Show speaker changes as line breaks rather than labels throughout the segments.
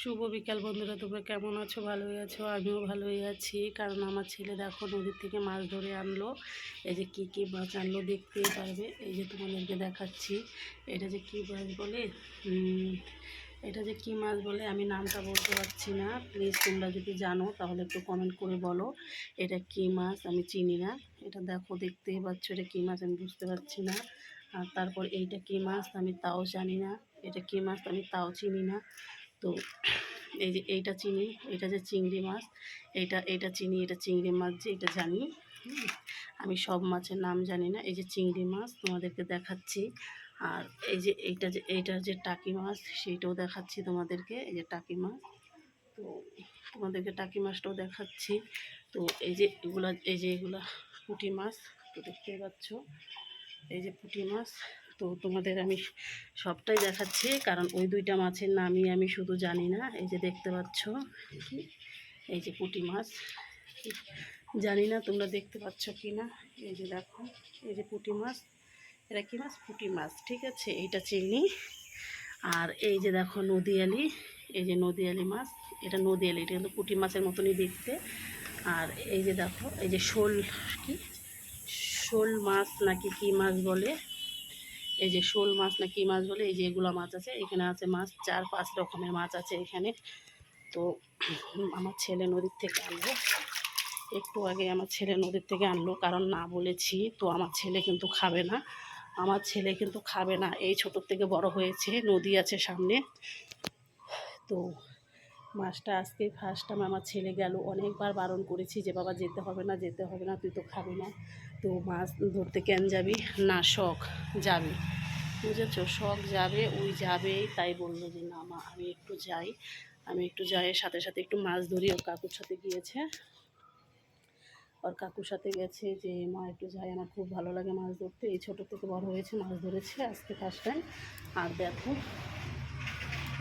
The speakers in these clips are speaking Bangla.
শুভ বিকাল বন্ধুরা, তোমরা কেমন আছো? ভালোই আছো? আমিও ভালোই আছি। কারণ আমার ছেলে দেখো নদীর থেকে মাছ ধরে আনলো। এই যে কী মাছ আনলো দেখতেই পারবে। এই যে তোমাদেরকে দেখাচ্ছি। এটা যে কী মাছ বলে, এটা যে কী মাছ বলে আমি নামটা বলতে পারছি না। প্লিজ তোমরা যদি জানো তাহলে একটু কমেন্ট করে বলো এটা কী মাছ। আমি চিনি না। এটা দেখো দেখতেই পাচ্ছ, এটা কী মাছ আমি বুঝতে পারছি না। আর তারপর এইটা কী মাছ আমি তাও জানি না। এটা কী মাছ আমি তাও চিনি না। তো এই যে এইটা চিনি, এটা যে চিংড়ি মাছ, এটা চিনি, এটা চিংড়ি মাছ যে এটা জানি। আমি সব মাছের নাম জানি না। এই যে চিংড়ি মাছ তোমাদেরকে দেখাচ্ছি। আর এই যে এইটা যে টাকি মাছ, সেইটাও দেখাচ্ছি তোমাদেরকে। এই যে টাকি মাছ, তো তোমাদেরকে টাকি মাছটাও দেখাচ্ছি। তো এই যে এগুলা পুঁটি মাছ, তো দেখতেই পাচ্ছ এই যে পুঁটি মাছ। তো তোমাদের আমি সবটাই দেখাচ্ছি, কারণ ওই দুইটা মাছের নামই আমি শুধু জানি না। এই যে দেখতে পাচ্ছ, এই যে পুঁটি মাছ, জানি না তোমরা দেখতে পাচ্ছ কি না। এই যে দেখো, এই যে পুঁটি মাছ, এটা কী মাছ? পুঁটি মাছ, ঠিক আছে। এইটা চিংড়ি। আর এই যে দেখো নদীয়ালি, এই যে নদীয়ালি মাছ, এটা নদীয়ালি, এটা কিন্তু পুঁটি মাছের মতনই দেখতে। আর এই যে দেখো, এই যে শোল মাছ নাকি কী মাছ বলে, এই যে শোল মাছ না কী মাছ বলে, এই যে এগুলো মাছ আছে। এখানে আছে মাছ 4-5 রকমের মাছ আছে এখানে। তো আমার ছেলে নদীর থেকে আনলো, একটু আগে আমার ছেলে নদীর থেকে আনলো, কারণ না বলেছি তো আমার ছেলে কিন্তু খাবে না। আমার ছেলে কিন্তু খাবে না, এই ছোটোর থেকে বড় হয়েছে, নদী আছে সামনে। তো মাছটা আজকেই ফার্স্ট টাইম আমার ছেলে গেল। অনেকবার বারণ করেছি যে বাবা যেতে হবে না, যেতে হবে না, তুই তো খাবি না, তো মাছ ধরতে কেন যাবি? না, শখ যাবে, বুঝেছো, শখ যাবে, ওই যাবেই। তাই বললো যে না মা আমি একটু যাই, আমি একটু যাই, সাথে সাথে একটু মাছ ধরি। ওর কাকুর সাথে গিয়েছে, ওর কাকুর সাথে গেছে যে মা একটু যাই, আমার খুব ভালো লাগে মাছ ধরতে। এই ছোটো থেকে বড় হয়েছে, মাছ ধরেছে, আজকে ফার্স্ট টাইম। আর দেখো,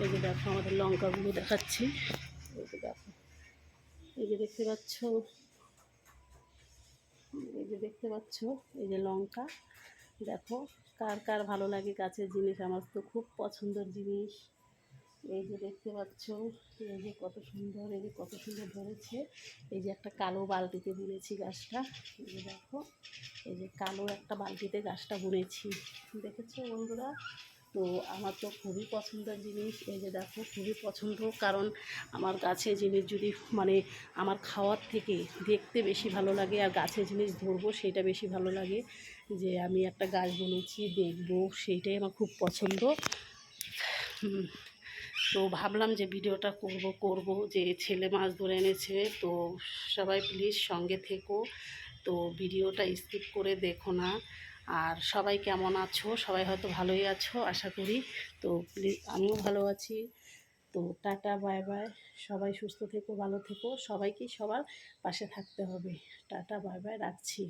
এই যে দেখো আমাদের লঙ্কাগুলো দেখাচ্ছি। এই যে দেখো, এই যে দেখতে পাচ্ছ, এই যে দেখতে পাচ্ছ, এই যে লঙ্কা। দেখো কার কার ভালো লাগে গাছের জিনিস, আমার তো খুব পছন্দের জিনিস। এই যে দেখতে পাচ্ছ, এই যে কত সুন্দর, এই যে কত সুন্দর ধরেছে। এই যে একটা কালো বালতিতে বুনেছি গাছটা। এই যে দেখো, এই যে কালো একটা বালতিতে গাছটা বুনেছি, দেখেছো বন্ধুরা? তো আমার তো খুবই পছন্দের জিনিস। এই যে দেখো, খুবই পছন্দ, কারণ আমার গাছের জিনিস যদি মানে আমার খাওয়ার থেকে দেখতে বেশি ভালো লাগে, আর গাছের জিনিস ধরবো সেটা বেশি ভালো লাগে। যে আমি একটা গাছ বুনেছি, দেখবো, সেইটাই আমার খুব পছন্দ। তো ভাবলাম যে ভিডিওটা করব যে ছেলে মাছ ধরে এনেছে। তো সবাই প্লিজ সঙ্গে থেকো, তো ভিডিওটা স্কিপ করে দেখো না। আর সবাই কেমন আছো? সবাই হয়তো ভালোই আছো আশা করি। তো প্লিজ, আমিও ভালো আছি। তো টাটা, বাই বাই। সবাই সুস্থ থেকো, ভালো থেকো, সবাইকে সবার পাশে থাকতে হবে। টাটা, বাই বাই, রাখছি।